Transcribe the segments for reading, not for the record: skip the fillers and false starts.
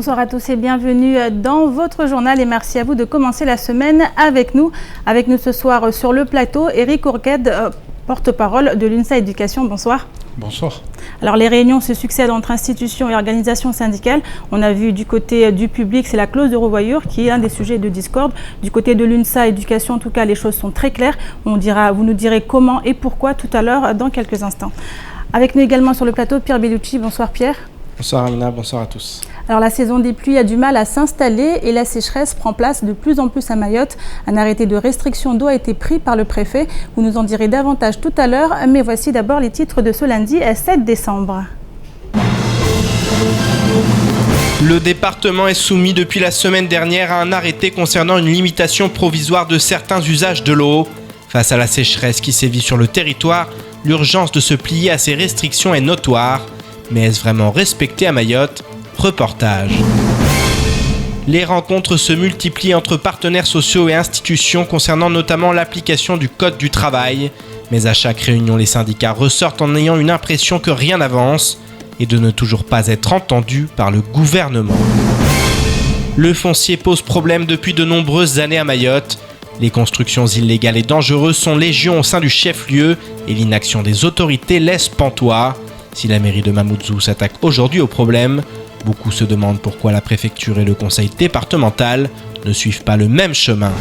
Bonsoir à tous et bienvenue dans votre journal et merci à vous de commencer la semaine avec nous. Avec nous ce soir sur le plateau, Éric Ourgued, porte-parole de l'UNSA Éducation. Bonsoir. Bonsoir. Alors les réunions se succèdent entre institutions et organisations syndicales. On a vu du côté du public, c'est la clause de revoyure qui est un des sujets de discorde. Du côté de l'UNSA Éducation, en tout cas, les choses sont très claires. Vous nous direz comment et pourquoi tout à l'heure dans quelques instants. Avec nous également sur le plateau, Pierre Bellucci. Bonsoir Pierre. Bonsoir Amina, bonsoir à tous. Alors la saison des pluies a du mal à s'installer et la sécheresse prend place de plus en plus à Mayotte. Un arrêté de restriction d'eau a été pris par le préfet. Vous nous en direz davantage tout à l'heure, mais voici d'abord les titres de ce lundi 7 décembre. Le département est soumis depuis la semaine dernière à un arrêté concernant une limitation provisoire de certains usages de l'eau. Face à la sécheresse qui sévit sur le territoire, l'urgence de se plier à ces restrictions est notoire. Mais est-ce vraiment respecté à Mayotte ? Reportage. Les rencontres se multiplient entre partenaires sociaux et institutions concernant notamment l'application du Code du travail. Mais à chaque réunion, les syndicats ressortent en ayant une impression que rien n'avance et de ne toujours pas être entendus par le gouvernement. Le foncier pose problème depuis de nombreuses années à Mayotte. Les constructions illégales et dangereuses sont légion au sein du chef-lieu et l'inaction des autorités laisse pantois. Si la mairie de Mamoudzou s'attaque aujourd'hui au problème, beaucoup se demandent pourquoi la préfecture et le conseil départemental ne suivent pas le même chemin.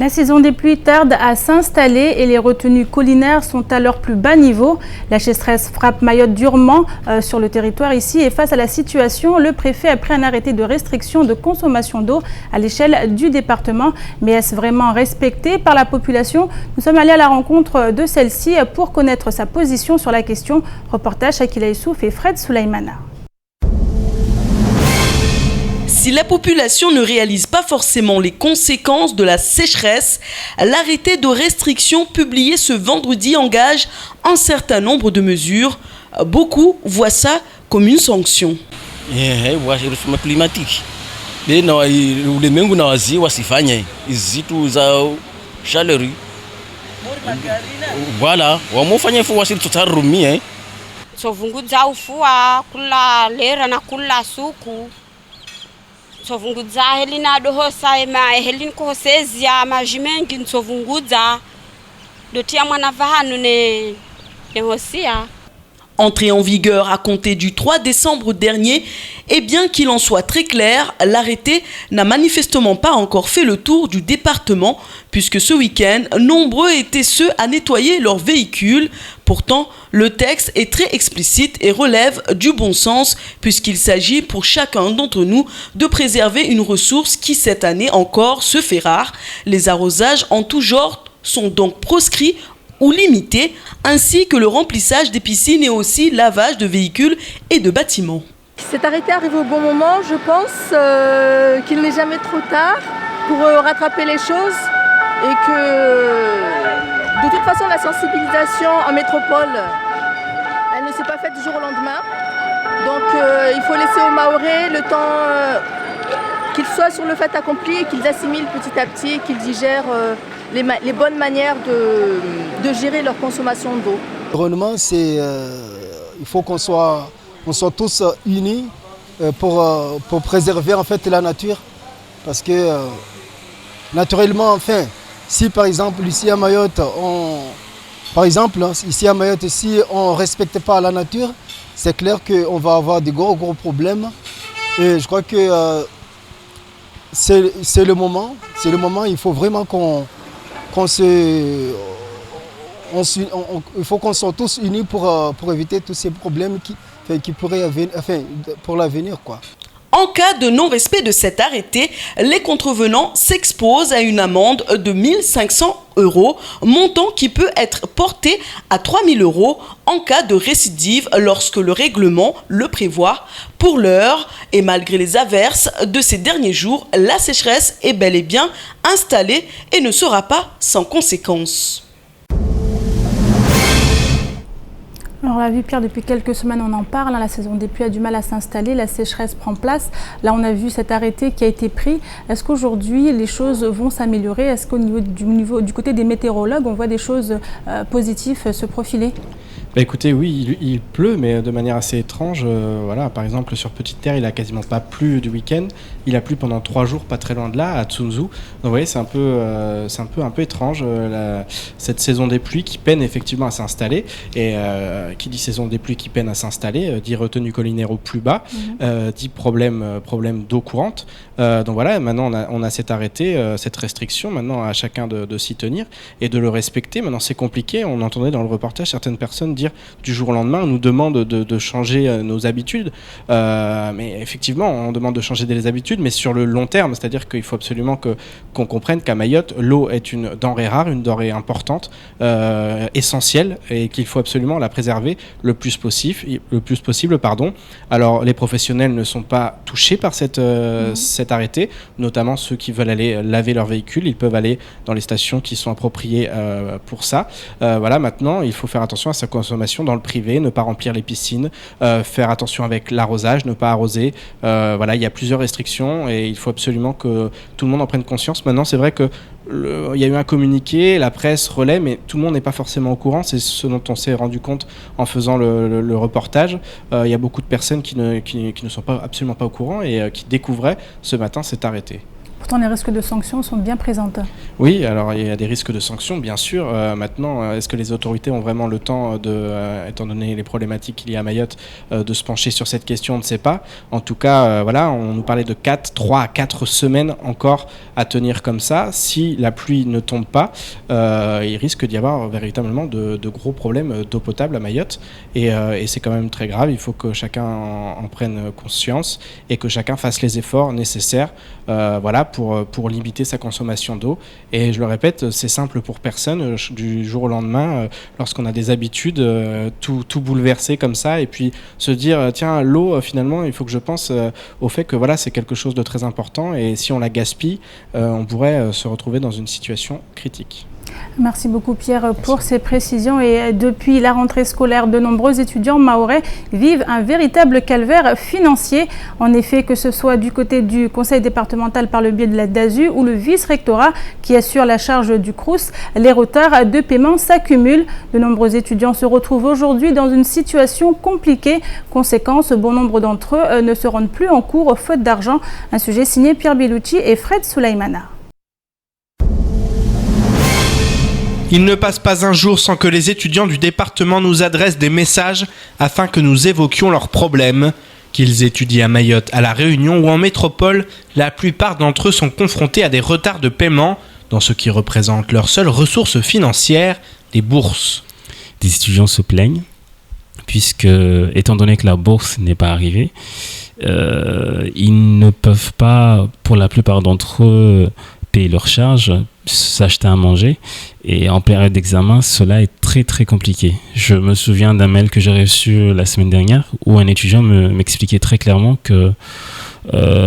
La saison des pluies tarde à s'installer et les retenues collinaires sont à leur plus bas niveau. La sécheresse frappe Mayotte durement sur le territoire ici et face à la situation, le préfet a pris un arrêté de restriction de consommation d'eau à l'échelle du département. Mais est-ce vraiment respecté par la population? Nous sommes allés à la rencontre de celle-ci pour connaître sa position sur la question. Reportage Shakila Issouf et Fred Souleymana. Si la population ne réalise pas forcément les conséquences de la sécheresse, l'arrêté de restriction publié ce vendredi engage un certain nombre de mesures. Beaucoup voient ça comme une sanction. Climatique. Ulimwengu na wazee wasifanye izitu za chaleur. Voilà, wamofanya fu wasitutarumie. Sovunguza ufua kula lera na kula suku. Nsovunguza helina dohosa ema helin ko hosezia majimengi nsovunguza dotia mwana vahanu ne hosia. Entré en vigueur à compter du 3 décembre dernier, et bien qu'il en soit très clair, l'arrêté n'a manifestement pas encore fait le tour du département, puisque ce week-end, nombreux étaient ceux à nettoyer leurs véhicules. Pourtant, le texte est très explicite et relève du bon sens, puisqu'il s'agit pour chacun d'entre nous de préserver une ressource qui, cette année encore, se fait rare. Les arrosages en tout genre sont donc proscrits ou limité, ainsi que le remplissage des piscines et aussi lavage de véhicules et de bâtiments. Cet arrêté arrive au bon moment, je pense qu'il n'est jamais trop tard pour rattraper les choses et que de toute façon la sensibilisation en métropole, elle ne s'est pas faite du jour au lendemain. Donc il faut laisser aux Mahorais le temps qu'ils soient sur le fait accompli et qu'ils assimilent petit à petit, qu'ils digèrent les bonnes manières de gérer leur consommation d'eau. L'environnement, il faut qu'on soit tous unis pour préserver en fait la nature. Parce que naturellement, enfin, si par exemple ici à Mayotte, si on ne respecte pas la nature, c'est clair qu'on va avoir des gros problèmes. Et je crois que c'est le moment, il faut vraiment il faut qu'on soit tous unis pour éviter tous ces problèmes qui pourraient pour l'avenir, quoi. En cas de non-respect de cet arrêté, les contrevenants s'exposent à une amende de 1 500 €, montant qui peut être porté à 3 000 € en cas de récidive lorsque le règlement le prévoit. Pour l'heure, et malgré les averses de ces derniers jours, la sécheresse est bel et bien installée et ne sera pas sans conséquences. On l'a vu Pierre, depuis quelques semaines on en parle, la saison des pluies a du mal à s'installer, la sécheresse prend place. Là on a vu cet arrêté qui a été pris. Est-ce qu'aujourd'hui les choses vont s'améliorer? Est-ce qu'au du côté des météorologues on voit des choses positives se profiler? Écoutez, oui, il pleut, mais de manière assez étrange. Voilà, par exemple, sur Petite Terre, il a quasiment pas plu du week-end. Il a plu pendant 3 jours, pas très loin de là, à Tsunzu. Donc, vous voyez, c'est un peu étrange cette saison des pluies qui peine effectivement à s'installer. Et qui dit saison des pluies qui peine à s'installer, dit retenue collinaire au plus bas, dit problème d'eau courante. Donc voilà, maintenant on a cet arrêté, cette restriction. Maintenant, à chacun de s'y tenir et de le respecter. Maintenant, c'est compliqué. On entendait dans le reportage certaines personnes dire du jour au lendemain, on nous demande de changer nos habitudes. Mais effectivement, on demande de changer des habitudes, mais sur le long terme, c'est-à-dire qu'il faut absolument qu'on comprenne qu'à Mayotte, l'eau est une denrée rare, une denrée importante, essentielle, et qu'il faut absolument la préserver le plus possible. Alors, les professionnels ne sont pas touchés par cet arrêté, notamment ceux qui veulent aller laver leur véhicule. Ils peuvent aller dans les stations qui sont appropriées pour ça. Voilà, maintenant, il faut faire attention à sa consommation dans le privé, ne pas remplir les piscines, faire attention avec l'arrosage, ne pas arroser. Voilà, il y a plusieurs restrictions et il faut absolument que tout le monde en prenne conscience. Maintenant, c'est vrai que il y a eu un communiqué, la presse relaie, mais tout le monde n'est pas forcément au courant. C'est ce dont on s'est rendu compte en faisant le reportage. Il y a beaucoup de personnes qui ne sont absolument pas au courant et qui découvraient ce matin cet arrêté. Pourtant, les risques de sanctions sont bien présents. Oui, alors il y a des risques de sanctions, bien sûr. Maintenant, est-ce que les autorités ont vraiment le temps, étant donné les problématiques qu'il y a à Mayotte, de se pencher sur cette question? On ne sait pas. En tout cas, voilà, on nous parlait de 3 à 4 semaines encore à tenir comme ça. Si la pluie ne tombe pas, il risque d'y avoir véritablement de gros problèmes d'eau potable à Mayotte. Et c'est quand même très grave. Il faut que chacun en prenne conscience et que chacun fasse les efforts nécessaires voilà, pour limiter sa consommation d'eau. Et je le répète, c'est simple pour personne. Du jour au lendemain, lorsqu'on a des habitudes, tout bouleverser comme ça, et puis se dire, tiens, l'eau, finalement, il faut que je pense au fait que voilà, c'est quelque chose de très important, et si on la gaspille, on pourrait se retrouver dans une situation critique. Merci beaucoup Pierre pour ces précisions. Et depuis la rentrée scolaire, de nombreux étudiants mahorais vivent un véritable calvaire financier. En effet, que ce soit du côté du conseil départemental par le biais de la DASU ou le vice-rectorat qui assure la charge du Crous, les retards de paiement s'accumulent. De nombreux étudiants se retrouvent aujourd'hui dans une situation compliquée. Conséquence, bon nombre d'entre eux ne se rendent plus en cours faute d'argent. Un sujet signé Pierre Bellucci et Fred Soulaimana. Il ne passe pas un jour sans que les étudiants du département nous adressent des messages afin que nous évoquions leurs problèmes. Qu'ils étudient à Mayotte, à La Réunion ou en métropole, la plupart d'entre eux sont confrontés à des retards de paiement dans ce qui représente leur seule ressource financière, les bourses. Des étudiants se plaignent puisque, étant donné que la bourse n'est pas arrivée, ils ne peuvent pas, pour la plupart d'entre eux, payer leurs charges, s'acheter à manger, et en période d'examen, cela est très très compliqué. Je me souviens d'un mail que j'ai reçu la semaine dernière où un étudiant m'expliquait très clairement que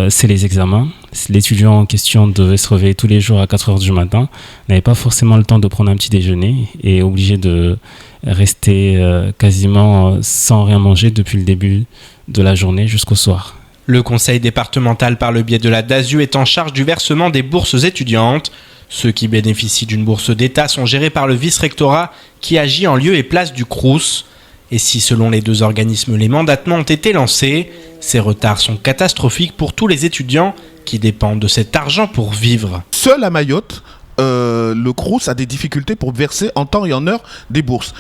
c'est les examens. L'étudiant en question devait se réveiller tous les jours à 4h du matin, n'avait pas forcément le temps de prendre un petit déjeuner et est obligé de rester quasiment sans rien manger depuis le début de la journée jusqu'au soir. Le conseil départemental par le biais de la DASU est en charge du versement des bourses étudiantes. Ceux qui bénéficient d'une bourse d'État sont gérés par le vice-rectorat qui agit en lieu et place du Crous. Et si selon les deux organismes les mandatements ont été lancés, ces retards sont catastrophiques pour tous les étudiants qui dépendent de cet argent pour vivre. Seul à Mayotte, le Crous a des difficultés pour verser en temps et en heure des bourses.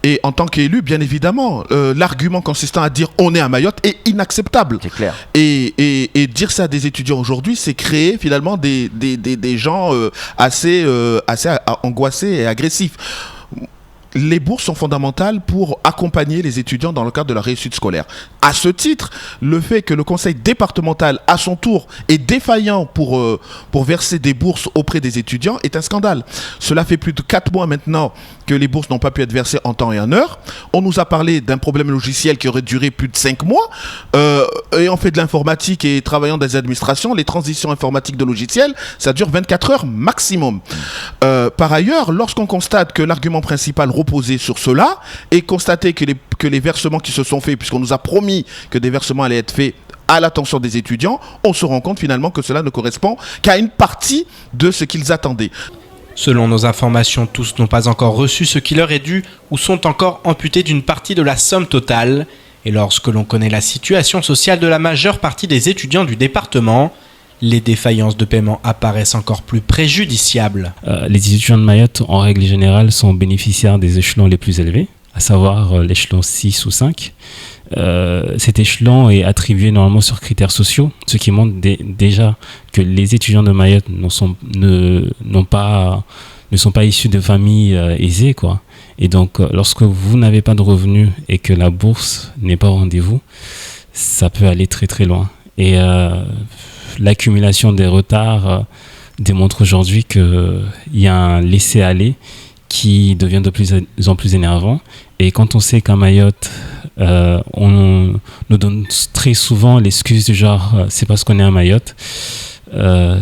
Et en tant qu'élu, bien évidemment, l'argument consistant à dire on est à Mayotte est inacceptable. C'est clair. Et dire ça à des étudiants aujourd'hui, c'est créer finalement des gens assez angoissés et agressifs. Les bourses sont fondamentales pour accompagner les étudiants dans le cadre de la réussite scolaire. À ce titre, le fait que le conseil départemental, à son tour, est défaillant pour verser des bourses auprès des étudiants est un scandale. Cela fait plus de 4 mois maintenant que les bourses n'ont pas pu être versées en temps et en heure. On nous a parlé d'un problème logiciel qui aurait duré plus de 5 mois. Ayant fait de l'informatique et travaillant dans les administrations, les transitions informatiques de logiciels, ça dure 24 heures maximum. Par ailleurs, lorsqu'on constate que l'argument principal reposé sur cela et constater que les versements qui se sont faits, puisqu'on nous a promis que des versements allaient être faits à l'attention des étudiants, on se rend compte finalement que cela ne correspond qu'à une partie de ce qu'ils attendaient. Selon nos informations, tous n'ont pas encore reçu ce qui leur est dû ou sont encore amputés d'une partie de la somme totale. Et lorsque l'on connaît la situation sociale de la majeure partie des étudiants du département, les défaillances de paiement apparaissent encore plus préjudiciables. Les étudiants de Mayotte, en règle générale, sont bénéficiaires des échelons les plus élevés, à savoir l'échelon 6 ou 5. Cet échelon est attribué normalement sur critères sociaux, ce qui montre déjà que les étudiants de Mayotte ne sont pas issus de familles aisées, quoi. Et donc, lorsque vous n'avez pas de revenus et que la bourse n'est pas au rendez-vous, ça peut aller très très loin. Et l'accumulation des retards démontre aujourd'hui qu'il y a un laisser-aller qui devient de plus en plus énervant. Et quand on sait qu'à Mayotte, on nous donne très souvent l'excuse du genre c'est parce qu'on est à Mayotte,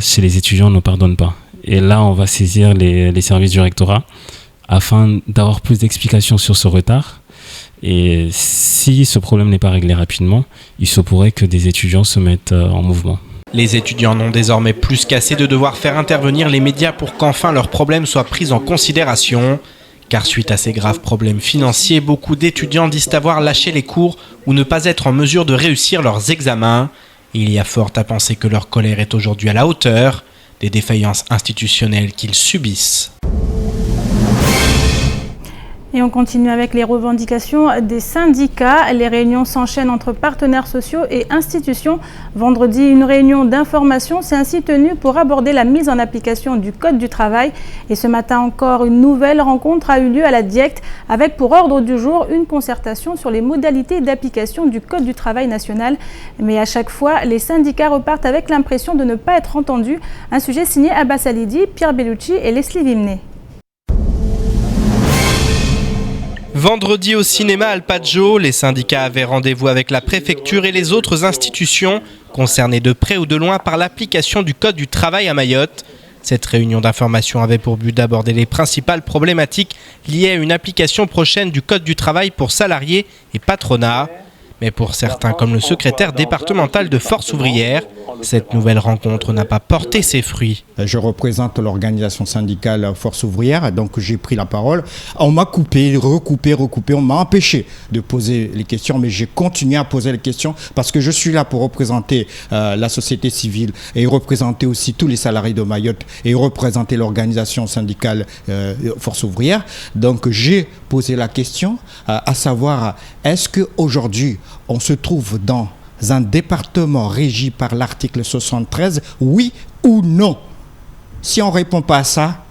chez les étudiants on ne pardonne pas. Et là on va saisir les services du rectorat afin d'avoir plus d'explications sur ce retard. Et si ce problème n'est pas réglé rapidement, il se pourrait que des étudiants se mettent en mouvement. Les étudiants n'ont désormais plus qu'assez de devoir faire intervenir les médias pour qu'enfin leurs problèmes soient pris en considération. Car suite à ces graves problèmes financiers, beaucoup d'étudiants disent avoir lâché les cours ou ne pas être en mesure de réussir leurs examens. Et il y a fort à penser que leur colère est aujourd'hui à la hauteur des défaillances institutionnelles qu'ils subissent. Et on continue avec les revendications des syndicats. Les réunions s'enchaînent entre partenaires sociaux et institutions. Vendredi, une réunion d'information s'est ainsi tenue pour aborder la mise en application du Code du travail. Et ce matin encore, une nouvelle rencontre a eu lieu à la DIECT avec pour ordre du jour une concertation sur les modalités d'application du Code du travail national. Mais à chaque fois, les syndicats repartent avec l'impression de ne pas être entendus. Un sujet signé Abbas Alidi, Pierre Bellucci et Leslie Vimné. Vendredi au cinéma Alpaggio, les syndicats avaient rendez-vous avec la préfecture et les autres institutions concernées de près ou de loin par l'application du Code du travail à Mayotte. Cette réunion d'information avait pour but d'aborder les principales problématiques liées à une application prochaine du Code du travail pour salariés et patronat. Mais pour certains, comme le secrétaire départemental de Force ouvrière, cette nouvelle rencontre n'a pas porté ses fruits. Je représente l'organisation syndicale Force ouvrière, donc j'ai pris la parole. On m'a coupé, recoupé, on m'a empêché de poser les questions, mais j'ai continué à poser les questions parce que je suis là pour représenter la société civile et représenter aussi tous les salariés de Mayotte et représenter l'organisation syndicale Force ouvrière. Donc j'ai posé la question à savoir, est-ce qu'aujourd'hui on se trouve dans un département régi par l'article 73, oui ou non? Si on ne répond pas à ça,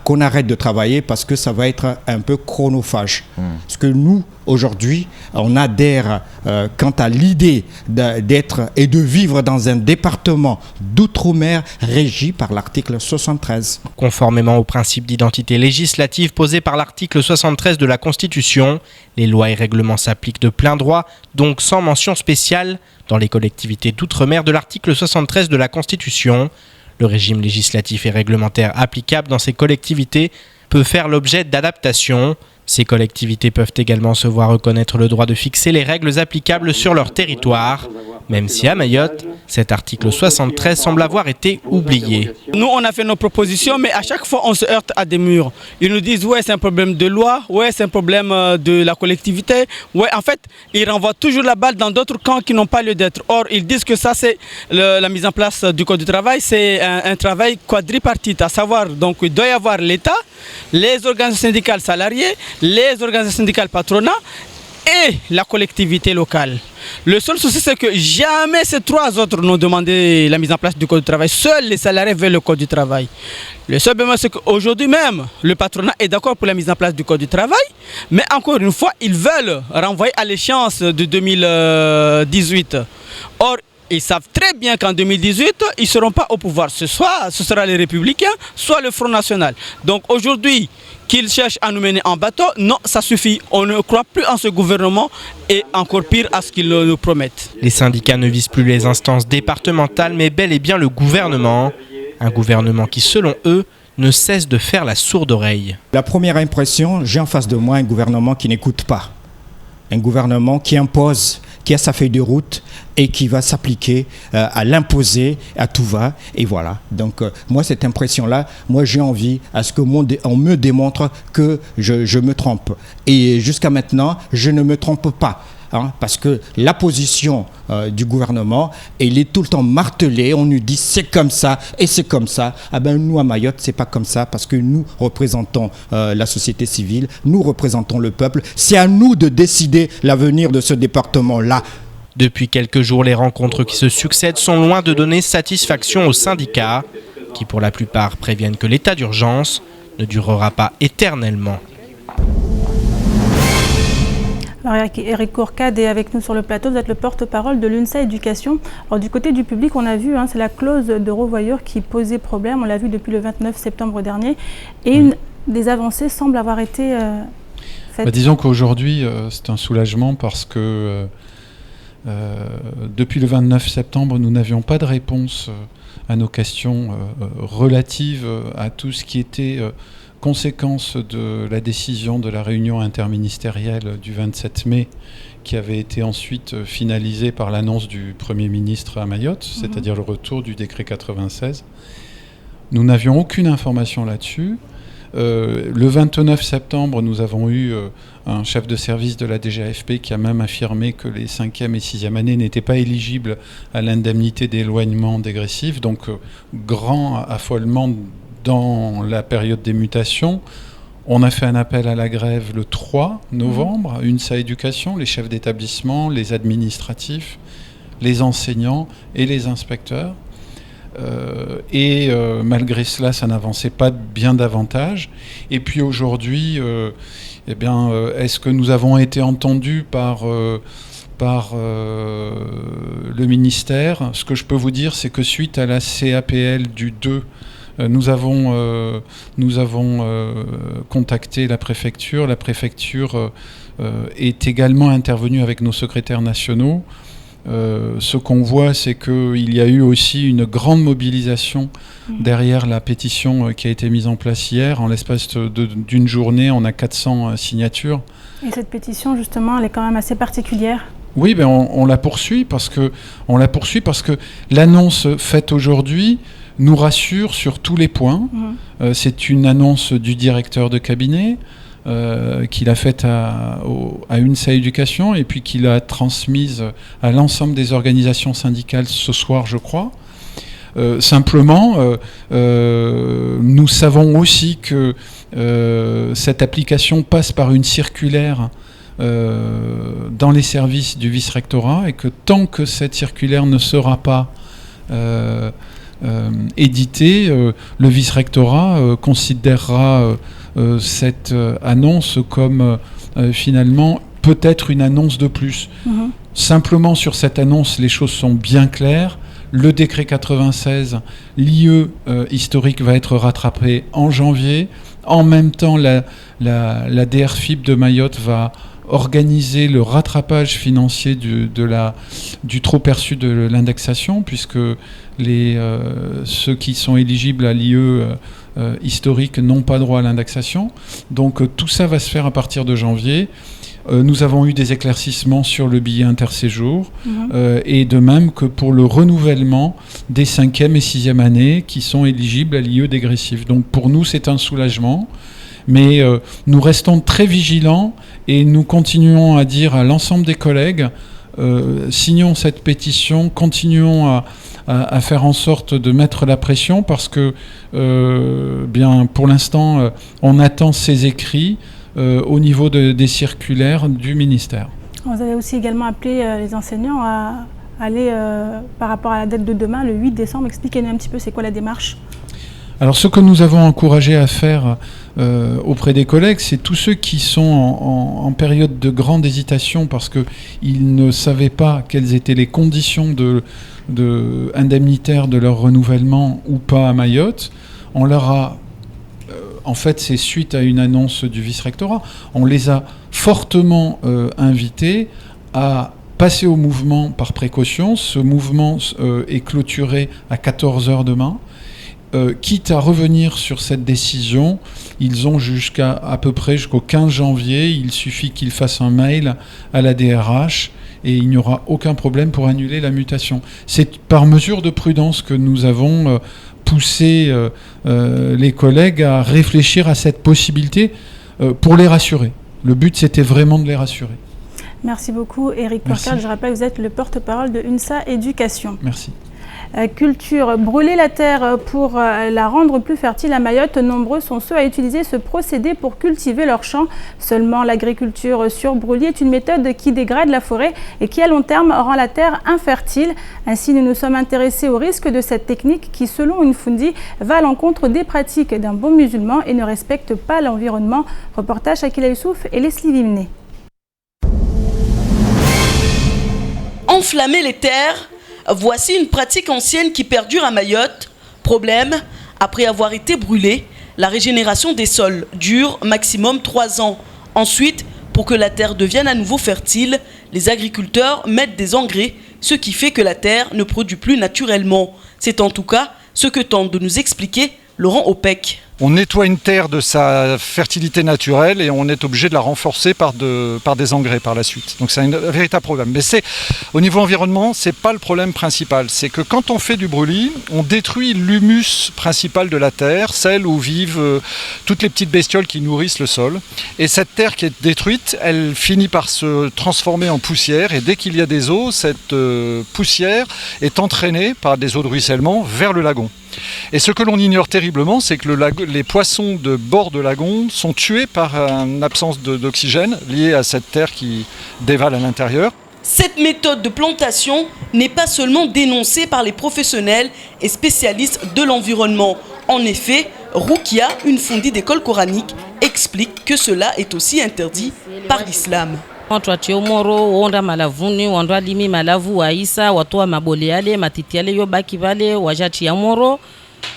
qu'on arrête de travailler parce que ça va être un peu chronophage. Parce que nous, aujourd'hui, on adhère quant à l'idée d'être et de vivre dans un département d'outre-mer régi par l'article 73. Conformément au principe d'identité législative posé par l'article 73 de la Constitution, les lois et règlements s'appliquent de plein droit, donc sans mention spéciale, dans les collectivités d'outre-mer de l'article 73 de la Constitution. Le régime législatif et réglementaire applicable dans ces collectivités peut faire l'objet d'adaptations. Ces collectivités peuvent également se voir reconnaître le droit de fixer les règles applicables sur leur territoire, même si à Mayotte, cet article 73 semble avoir été oublié. Nous, on a fait nos propositions, mais à chaque fois, on se heurte à des murs. Ils nous disent, ouais, c'est un problème de loi, ouais, c'est un problème de la collectivité. Ouais, en fait, ils renvoient toujours la balle dans d'autres camps qui n'ont pas lieu d'être. Or, ils disent que ça, c'est la mise en place du Code du travail, c'est un travail quadripartite, à savoir, donc, il doit y avoir l'État, les organisations syndicales salariées, les organisations syndicales patronat et la collectivité locale. Le seul souci, c'est que jamais ces trois autres n'ont demandé la mise en place du Code du travail. Seuls les salariés veulent le Code du travail. Le seul bémol, c'est qu'aujourd'hui même, le patronat est d'accord pour la mise en place du Code du travail, mais encore une fois, ils veulent renvoyer à l'échéance de 2018. Or, ils savent très bien qu'en 2018, ils ne seront pas au pouvoir. Ce sera les Républicains, soit le Front National. Donc aujourd'hui, qu'ils cherchent à nous mener en bateau, non, ça suffit. On ne croit plus en ce gouvernement et encore pire à ce qu'ils nous promettent. Les syndicats ne visent plus les instances départementales, mais bel et bien le gouvernement. Un gouvernement qui, selon eux, ne cesse de faire la sourde oreille. La première impression, j'ai en face de moi un gouvernement qui n'écoute pas. Un gouvernement qui impose, qui a sa feuille de route et qui va s'appliquer à l'imposer à tout va. Et voilà. Donc, moi, cette impression-là, moi, j'ai envie à ce qu'on me démontre que je me trompe. Et jusqu'à maintenant, je ne me trompe pas. Parce que la position du gouvernement, elle est tout le temps martelée. On nous dit c'est comme ça et c'est comme ça. Ah ben nous à Mayotte, c'est pas comme ça parce que nous représentons la société civile, nous représentons le peuple. C'est à nous de décider l'avenir de ce département-là. Depuis quelques jours, les rencontres qui se succèdent sont loin de donner satisfaction aux syndicats, qui pour la plupart préviennent que l'état d'urgence ne durera pas éternellement. Alors Eric Courcade est avec nous sur le plateau, vous êtes le porte-parole de l'UNSA Éducation. Alors du côté du public, on a vu, c'est la clause de revoyure qui posait problème, on l'a vu depuis le 29 septembre dernier, et des avancées semblent avoir été faites. Disons qu'aujourd'hui, c'est un soulagement parce que depuis le 29 septembre, nous n'avions pas de réponse à nos questions relatives à tout ce qui était... conséquence de la décision de la réunion interministérielle du 27 mai qui avait été ensuite finalisée par l'annonce du Premier ministre à Mayotte, c'est-à-dire le retour du décret 96. Nous n'avions aucune information là-dessus. Le 29 septembre, nous avons eu un chef de service de la DGAFP qui a même affirmé que les 5e et 6e années n'étaient pas éligibles à l'indemnité d'éloignement dégressif, donc grand affolement dans la période des mutations. On a fait un appel à la grève le 3 novembre à UNSA Éducation, les chefs d'établissement, les administratifs, les enseignants et les inspecteurs. Malgré cela, ça n'avançait pas bien davantage. Et puis aujourd'hui, est-ce que nous avons été entendus par le ministère? Ce que je peux vous dire, c'est que suite à la CAPL du 2, nous avons contacté la préfecture. La préfecture est également intervenue avec nos secrétaires nationaux. Ce qu'on voit, c'est qu'il y a eu aussi une grande mobilisation derrière la pétition qui a été mise en place hier. En l'espace d'une journée, on a 400 signatures. Et cette pétition, justement, elle est quand même assez particulière. Oui, on la poursuit parce que l'annonce faite aujourd'hui nous rassure sur tous les points. C'est une annonce du directeur de cabinet qu'il a faite à UNSA Éducation et puis qu'il a transmise à l'ensemble des organisations syndicales ce soir, je crois. Simplement, nous savons aussi que cette application passe par une circulaire dans les services du vice-rectorat et que tant que cette circulaire ne sera pas édité, le vice-rectorat considérera cette annonce comme finalement peut-être une annonce de plus. Simplement sur cette annonce, les choses sont bien claires. Le décret 96, l'IE historique va être rattrapé en janvier. En même temps, la DRFIP de Mayotte va organiser le rattrapage financier du trop perçu de l'indexation, puisque ceux qui sont éligibles à l'IE historique n'ont pas droit à l'indexation. Donc tout ça va se faire à partir de janvier. Nous avons eu des éclaircissements sur le billet interséjour et de même que pour le renouvellement des 5e et 6e années qui sont éligibles à l'IE dégressif. Donc pour nous, c'est un soulagement. Mais nous restons très vigilants et nous continuons à dire à l'ensemble des collègues, signons cette pétition, continuons à faire en sorte de mettre la pression parce que pour l'instant, on attend ces écrits au niveau des circulaires du ministère. Vous avez aussi également appelé les enseignants à aller, par rapport à la date de demain, le 8 décembre, expliquez-nous un petit peu c'est quoi la démarche. Alors ce que nous avons encouragé à faire auprès des collègues, c'est tous ceux qui sont en période de grande hésitation parce qu'ils ne savaient pas quelles étaient les conditions indemnitaires de leur renouvellement ou pas à Mayotte. On leur a, en fait c'est suite à une annonce du vice-rectorat, on les a fortement invités à passer au mouvement par précaution. Ce mouvement est clôturé à 14h demain. Quitte à revenir sur cette décision, ils ont à peu près jusqu'au 15 janvier. Il suffit qu'ils fassent un mail à la DRH et il n'y aura aucun problème pour annuler la mutation. C'est par mesure de prudence que nous avons poussé les collègues à réfléchir à cette possibilité pour les rassurer. Le but, c'était vraiment de les rassurer. Merci beaucoup, Éric Purcade. Je rappelle que vous êtes le porte-parole de UNSA Éducation. Merci. Culture, brûler la terre pour la rendre plus fertile à Mayotte. Nombreux sont ceux à utiliser ce procédé pour cultiver leurs champs. Seulement, l'agriculture sur brûlis est une méthode qui dégrade la forêt et qui, à long terme, rend la terre infertile. Ainsi, nous nous sommes intéressés au risque de cette technique qui, selon Unfundi, va à l'encontre des pratiques d'un bon musulman et ne respecte pas l'environnement. Reportage Akila Youssouf et Leslie Vimné. Enflammer les terres, voici une pratique ancienne qui perdure à Mayotte. Problème, après avoir été brûlée, la régénération des sols dure maximum 3 ans. Ensuite, pour que la terre devienne à nouveau fertile, les agriculteurs mettent des engrais, ce qui fait que la terre ne produit plus naturellement. C'est en tout cas ce que tente de nous expliquer Laurent Opec. On nettoie une terre de sa fertilité naturelle et on est obligé de la renforcer par des engrais par la suite. Donc c'est un véritable problème. Mais au niveau environnement, c'est pas le problème principal. C'est que quand on fait du brûlis, on détruit l'humus principal de la terre, celle où vivent toutes les petites bestioles qui nourrissent le sol. Et cette terre qui est détruite, elle finit par se transformer en poussière. Et dès qu'il y a des eaux, cette poussière est entraînée par des eaux de ruissellement vers le lagon. Et ce que l'on ignore terriblement, c'est que les poissons de bord de lagon sont tués par une absence d'oxygène liée à cette terre qui dévale à l'intérieur. Cette méthode de plantation n'est pas seulement dénoncée par les professionnels et spécialistes de l'environnement. En effet, Roukia, une fondée d'école coranique, explique que cela est aussi interdit par l'islam. Moro onda malavuni wandwa limi malavu waisa watoa mabole yale matiti yale yobaki vale wajati ya moro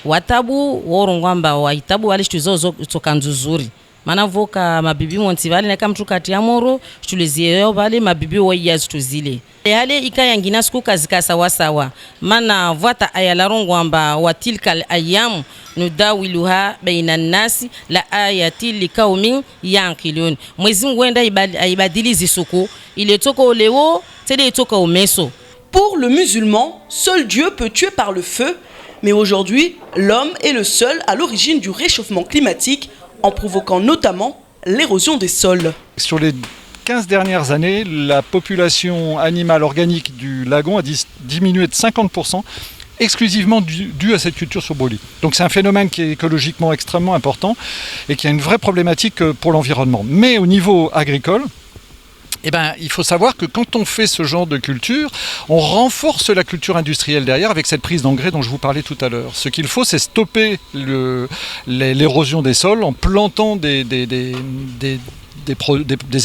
watabu worongwamba waitabu wale shtuzo zokanzuzuri mana voka mabibi monti vale na kamtu kati ya moro shtulezie vale mabibi waya zituzile yale ikayangina siku kazika sawa sawa mana vata ayala rongwamba watilkal ayam nudawiluha baina nasi la ayati likaumin yankilun mwezi ngwenda ibadili zisuku ile toka olewo tele toka omeso. Pour le musulman, seul Dieu peut tuer par le feu, mais aujourd'hui, l'homme est le seul à l'origine du réchauffement climatique en provoquant notamment l'érosion des sols. Sur les 15 dernières années, la population animale organique du lagon a diminué de 50%. Exclusivement dû à cette culture sur brûlis. Donc c'est un phénomène qui est écologiquement extrêmement important et qui a une vraie problématique pour l'environnement. Mais au niveau agricole, il faut savoir que quand on fait ce genre de culture, on renforce la culture industrielle derrière avec cette prise d'engrais dont je vous parlais tout à l'heure. Ce qu'il faut, c'est stopper l'érosion des sols en plantant des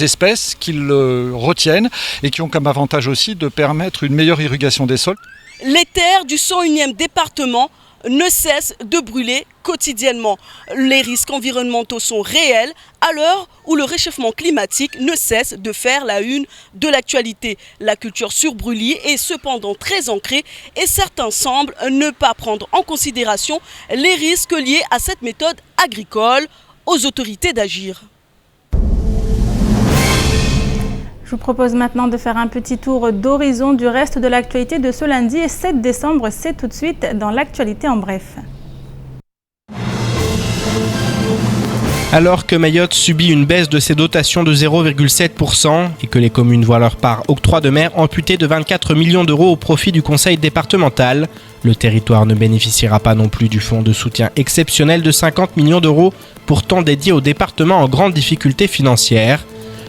espèces qui le retiennent et qui ont comme avantage aussi de permettre une meilleure irrigation des sols. Les terres du 101e département ne cessent de brûler quotidiennement. Les risques environnementaux sont réels à l'heure où le réchauffement climatique ne cesse de faire la une de l'actualité. La culture sur brûlis est cependant très ancrée et certains semblent ne pas prendre en considération les risques liés à cette méthode agricole. Aux autorités d'agir. Je vous propose maintenant de faire un petit tour d'horizon du reste de l'actualité de ce lundi 7 décembre. C'est tout de suite dans l'actualité en bref. Alors que Mayotte subit une baisse de ses dotations de 0,7% et que les communes voient leur part octroi de mer amputée de 24 millions d'euros au profit du conseil départemental, le territoire ne bénéficiera pas non plus du fonds de soutien exceptionnel de 50 millions d'euros, pourtant dédié aux départements en grande difficulté financière.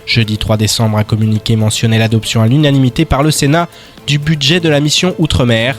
Jeudi 3 décembre, un communiqué mentionnait l'adoption à l'unanimité par le Sénat du budget de la mission Outre-mer.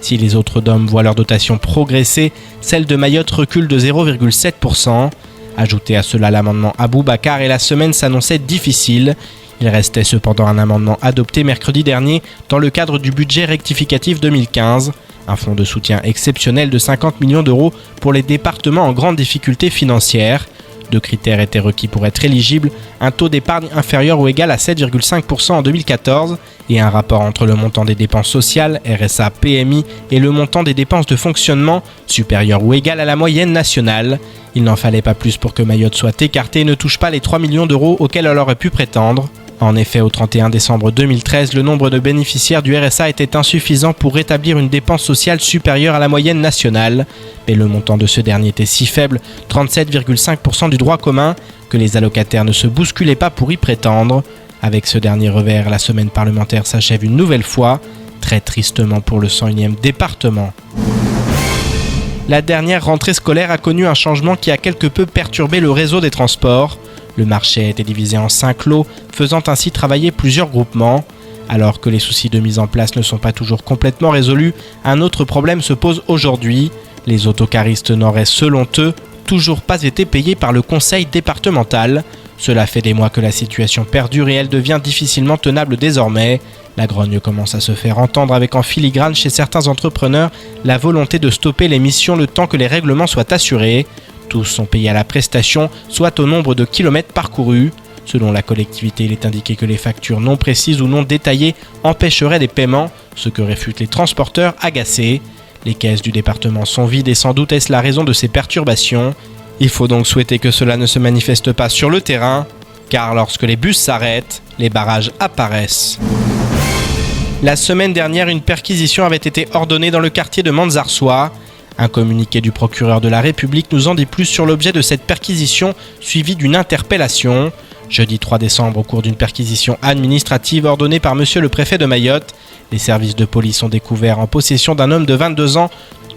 Si les autres DOM voient leur dotation progresser, celle de Mayotte recule de 0,7%. Ajoutez à cela l'amendement Aboubacar et la semaine s'annonçait difficile. Il restait cependant un amendement adopté mercredi dernier dans le cadre du budget rectificatif 2015, un fonds de soutien exceptionnel de 50 millions d'euros pour les départements en grande difficulté financière. 2 critères étaient requis pour être éligible, un taux d'épargne inférieur ou égal à 7,5% en 2014 et un rapport entre le montant des dépenses sociales, RSA, PMI et le montant des dépenses de fonctionnement supérieur ou égal à la moyenne nationale. Il n'en fallait pas plus pour que Mayotte soit écartée et ne touche pas les 3 millions d'euros auxquels elle aurait pu prétendre. En effet, au 31 décembre 2013, le nombre de bénéficiaires du RSA était insuffisant pour rétablir une dépense sociale supérieure à la moyenne nationale. Mais le montant de ce dernier était si faible, 37,5% du droit commun, que les allocataires ne se bousculaient pas pour y prétendre. Avec ce dernier revers, la semaine parlementaire s'achève une nouvelle fois, très tristement pour le 101e département. La dernière rentrée scolaire a connu un changement qui a quelque peu perturbé le réseau des transports. Le marché a été divisé en 5 lots, faisant ainsi travailler plusieurs groupements. Alors que les soucis de mise en place ne sont pas toujours complètement résolus, un autre problème se pose aujourd'hui. Les autocaristes n'auraient, selon eux, toujours pas été payés par le conseil départemental. Cela fait des mois que la situation perdure et elle devient difficilement tenable désormais. La grogne commence à se faire entendre avec en filigrane chez certains entrepreneurs la volonté de stopper les missions le temps que les règlements soient assurés. Tous sont payés à la prestation, soit au nombre de kilomètres parcourus. Selon la collectivité, il est indiqué que les factures non précises ou non détaillées empêcheraient des paiements, ce que réfutent les transporteurs agacés. Les caisses du département sont vides et sans doute est-ce la raison de ces perturbations. Il faut donc souhaiter que cela ne se manifeste pas sur le terrain, car lorsque les bus s'arrêtent, les barrages apparaissent. La semaine dernière, une perquisition avait été ordonnée dans le quartier de Manzarsois. Un communiqué du procureur de la République nous en dit plus sur l'objet de cette perquisition, suivi d'une interpellation. Jeudi 3 décembre, au cours d'une perquisition administrative ordonnée par monsieur le préfet de Mayotte, les services de police ont découvert en possession d'un homme de 22 ans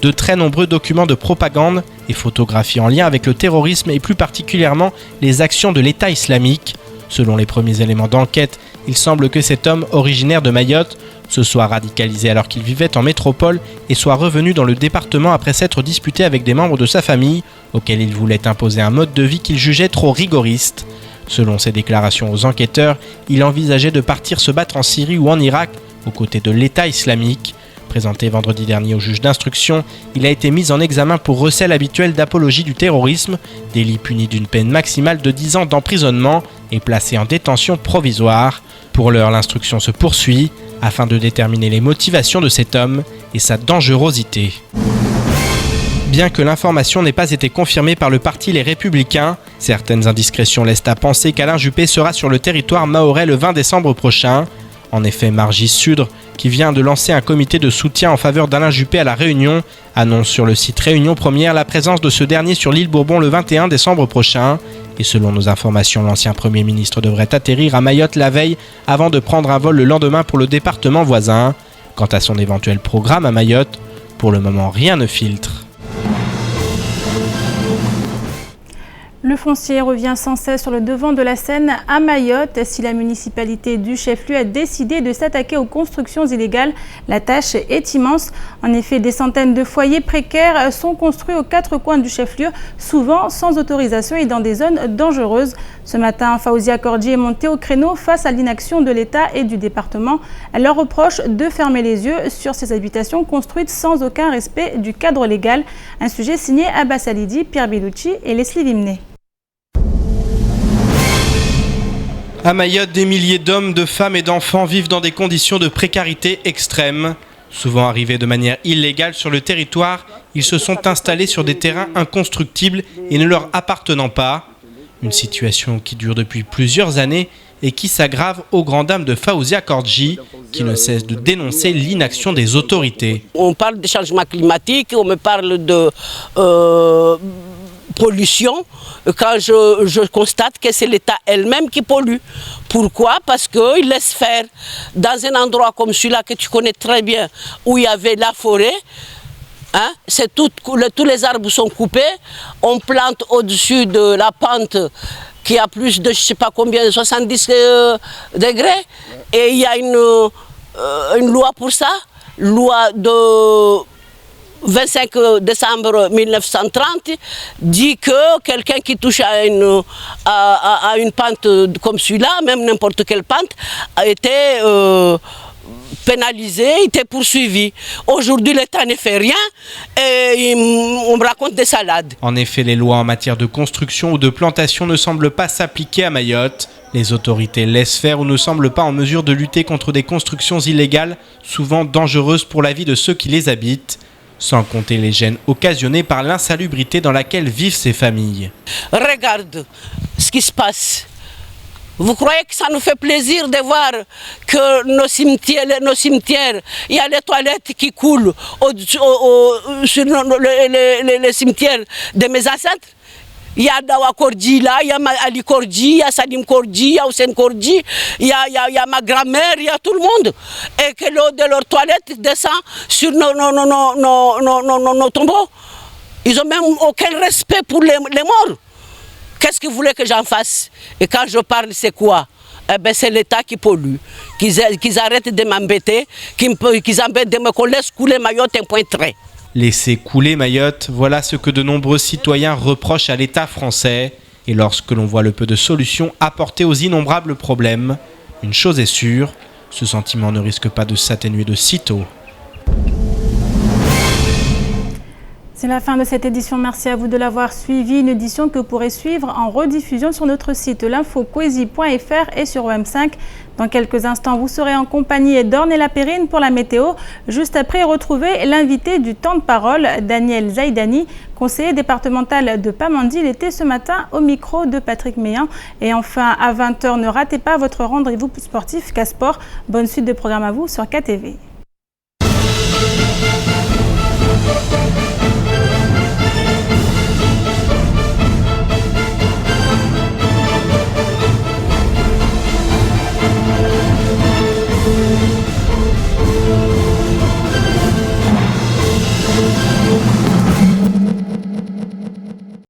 de très nombreux documents de propagande et photographies en lien avec le terrorisme et plus particulièrement les actions de l'État islamique. Selon les premiers éléments d'enquête, il semble que cet homme, originaire de Mayotte, se soit radicalisé alors qu'il vivait en métropole et soit revenu dans le département après s'être disputé avec des membres de sa famille, auxquels il voulait imposer un mode de vie qu'il jugeait trop rigoriste. Selon ses déclarations aux enquêteurs, il envisageait de partir se battre en Syrie ou en Irak, aux côtés de l'État islamique. Présenté vendredi dernier au juge d'instruction, il a été mis en examen pour recel habituel d'apologie du terrorisme, délit puni d'une peine maximale de 10 ans d'emprisonnement et placé en détention provisoire. Pour l'heure, l'instruction se poursuit afin de déterminer les motivations de cet homme et sa dangerosité. Bien que l'information n'ait pas été confirmée par le parti Les Républicains, certaines indiscrétions laissent à penser qu'Alain Juppé sera sur le territoire mahorais le 20 décembre prochain. En effet, Margis Sudre, qui vient de lancer un comité de soutien en faveur d'Alain Juppé à La Réunion, annonce sur le site Réunion Première la présence de ce dernier sur l'île Bourbon le 21 décembre prochain. Et selon nos informations, l'ancien Premier ministre devrait atterrir à Mayotte la veille avant de prendre un vol le lendemain pour le département voisin. Quant à son éventuel programme à Mayotte, pour le moment rien ne filtre. Le foncier revient sans cesse sur le devant de la scène à Mayotte. Si la municipalité du chef-lieu a décidé de s'attaquer aux constructions illégales, la tâche est immense. En effet, des centaines de foyers précaires sont construits aux 4 coins du chef-lieu, souvent sans autorisation et dans des zones dangereuses. Ce matin, Faouzia Kordji est montée au créneau face à l'inaction de l'État et du département. Elle leur reproche de fermer les yeux sur ces habitations construites sans aucun respect du cadre légal. Un sujet signé Abbas Alidi, Pierre Bellucci et Leslie Vimné. À Mayotte, des milliers d'hommes, de femmes et d'enfants vivent dans des conditions de précarité extrême. Souvent arrivés de manière illégale sur le territoire, ils se sont installés sur des terrains inconstructibles et ne leur appartenant pas. Une situation qui dure depuis plusieurs années et qui s'aggrave aux grandes dames de Faouzia Kordji, qui ne cesse de dénoncer l'inaction des autorités. On parle de changement climatique, on me parle de pollution, quand je constate que c'est l'État elle-même qui pollue. Pourquoi? Parce qu'il laisse faire. Dans un endroit comme celui-là que tu connais très bien, où il y avait la forêt, hein, tous les arbres sont coupés, on plante au-dessus de la pente qui a plus de je ne sais pas combien, de 70 degrés, et il y a une loi pour ça, loi de 25 décembre 1930 dit que quelqu'un qui touche à une pente comme celui-là, même n'importe quelle pente, a été pénalisé, était poursuivi. Aujourd'hui, l'État ne fait rien et on me raconte des salades. En effet, les lois en matière de construction ou de plantation ne semblent pas s'appliquer à Mayotte. Les autorités laissent faire ou ne semblent pas en mesure de lutter contre des constructions illégales, souvent dangereuses pour la vie de ceux qui les habitent. Sans compter les gênes occasionnés par l'insalubrité dans laquelle vivent ces familles. Regarde ce qui se passe. Vous croyez que ça nous fait plaisir de voir que nos cimetières, il y a les toilettes qui coulent sur les cimetières de mes ancêtres? Il y a Dawa Kordi là, il y a Ali Kordi, il y a Salim Kordi, il y a Hussein Kordi, il y a ma grand-mère, il y a tout le monde. Et que l'eau de leurs toilettes descend sur nos tombeaux. Ils n'ont même aucun respect pour les morts. Qu'est-ce que vous voulez que j'en fasse? Et quand je parle, c'est quoi? Eh ben, c'est l'État qui pollue. Qu'ils arrêtent de m'embêter, qu'ils arrêtent de me coller, couler Mayotte un point trait. Laisser couler Mayotte, voilà ce que de nombreux citoyens reprochent à l'État français. Et lorsque l'on voit le peu de solutions apportées aux innombrables problèmes, une chose est sûre, ce sentiment ne risque pas de s'atténuer de sitôt. C'est la fin de cette édition. Merci à vous de l'avoir suivi. Une édition que vous pourrez suivre en rediffusion sur notre site l'infocoesie.fr et sur OM5. Dans quelques instants, vous serez en compagnie d'Ornella Perrine pour la météo. Juste après, retrouvez l'invité du temps de parole, Daniel Zaidani, conseiller départemental de Pamandzi. Il était ce matin au micro de Patrick Meillan. Et enfin, à 20h, ne ratez pas votre rendez-vous sportif K-Sport. Bonne suite de programme à vous sur KTV.